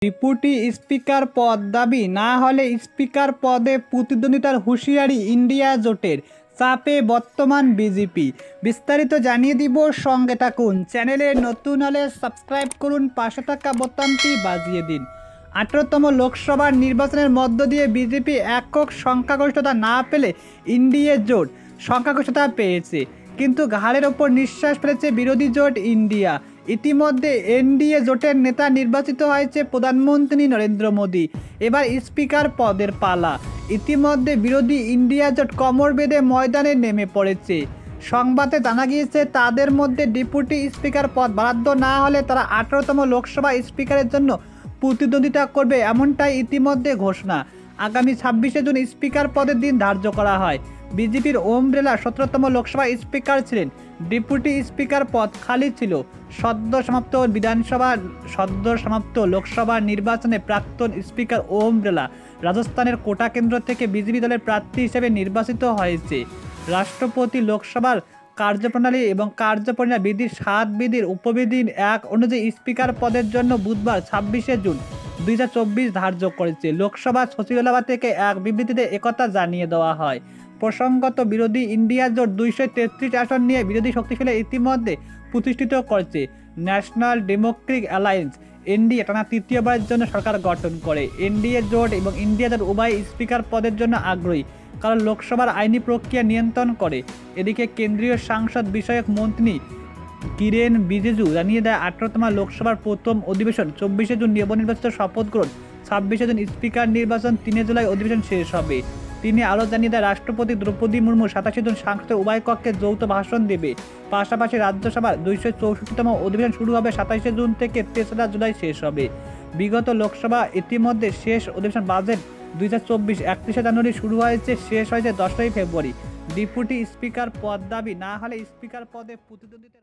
Deputy speaker পদ দাবি না হলে স্পিকার পদে প্রতিদ্বন্দ্বিতার হুঁশিয়ারি ইন্ডিয়া জোটের, চাপে বর্তমান বিজেপি। বিস্তারিত জানিয়ে দিব, সঙ্গে থাকুন। চ্যানেলে নতুন হলে সাবস্ক্রাইব করুন, পাশে থাকা বোতামটি বাজিয়ে দিন। 18তম লোকসভার নির্বাচনের মধ্য দিয়ে বিজেপি একক সংখ্যাগরিষ্ঠতা না পেলে ইন্ডিয়া জোট সংখ্যাগরিষ্ঠতা পেয়েছে, কিন্তু ঘাড়ের ওপর নিঃশ্বাস ফেলেছে বিরোধী জোট ইন্ডিয়া। ইতিমধ্যে এনডিএ জোটের নেতা নির্বাচিত হয়েছে প্রধানমন্ত্রী নরেন্দ্র মোদী। এবার স্পিকার পদের পালা। ইতিমধ্যে বিরোধী ইন্ডিয়া জোট কোমর বেঁধে ময়দানে নেমে পড়েছে। সংবাদে জানা গিয়েছে, তাদের মধ্যে ডেপুটি স্পিকার পদ বরাদ্দ না হলে তারা 18তম লোকসভা স্পিকারের জন্য প্রতিদ্বন্দ্বিতা করবে, এমনটাই ইতিমধ্যে ঘোষণা। আগামী 26শে জুন স্পিকার পদের দিন ধার্য করা হয়। বিজেপির ওম বিড়লা 17তম লোকসভা স্পিকার ছিলেন। ডেপুটি স্পিকার পদ খালি ছিল। সদ্য সমাপ্ত লোকসভা নির্বাচনে প্রাক্তন স্পিকার ওম বিড়লা রাজস্থানের কোটা কেন্দ্র থেকে বিজেপি দলের প্রার্থী হিসেবে নির্বাচিত হয়েছে। রাষ্ট্রপতি লোকসভার কার্যপ্রণালী এবং কার্যপরিণাম বিধির 7 বিধির উপবিধি 1 অনুযায়ী স্পিকার পদের জন্য বুধবার 26শে জুন 2024 ধার্য করেছে। লোকসভা সচিবালয় থেকে এক বিবৃতিতে একথা জানিয়ে দেওয়া হয়। প্রসঙ্গত, বিরোধী ইন্ডিয়া জোট 233 আসন নিয়ে বিরোধী শক্তিশালী ইতিমধ্যে প্রতিষ্ঠিত করেছে। ন্যাশনাল ডেমোক্রেটিক অ্যালায়েন্স এনডিএ টানা তৃতীয়বারের জন্য সরকার গঠন করে। এনডিএ জোট এবং ইন্ডিয়া জোট উভয় স্পিকার পদের জন্য আগ্রহী, কারণ লোকসভার আইনি প্রক্রিয়া নিয়ন্ত্রণ করে। এদিকে কেন্দ্রীয় সংসদ বিষয়ক মন্ত্রী কিরেন রিজিজু জানিয়ে দেয়, 18তম লোকসভার প্রথম অধিবেশন 24শে জুন নবনির্বাচিত শপথ গ্রহণ, 26শে জুন স্পিকার নির্বাচন, 3 জুলাই অধিবেশন শেষ হবে। তিনি আরও জানিয়ে দেয়, রাষ্ট্রপতি দ্রৌপদী মুর্মু 27শে জুন সংসদের উভয় কক্ষে যৌথ ভাষণ দেবে। পাশাপাশি রাজ্যসভার 264তম অধিবেশন শুরু হবে 27শে জুন থেকে 3রা জুলাই শেষ হবে। বিগত লোকসভা ইতিমধ্যে শেষ অধিবেশন বাজেট 2024 31শে জানুয়ারি শুরু হয়েছে, শেষ হয়েছে 10ই ফেব্রুয়ারি। ডেপুটি স্পিকার পদ দাবি না হলে স্পিকার পদে প্রতিদ্বন্দ্বিতা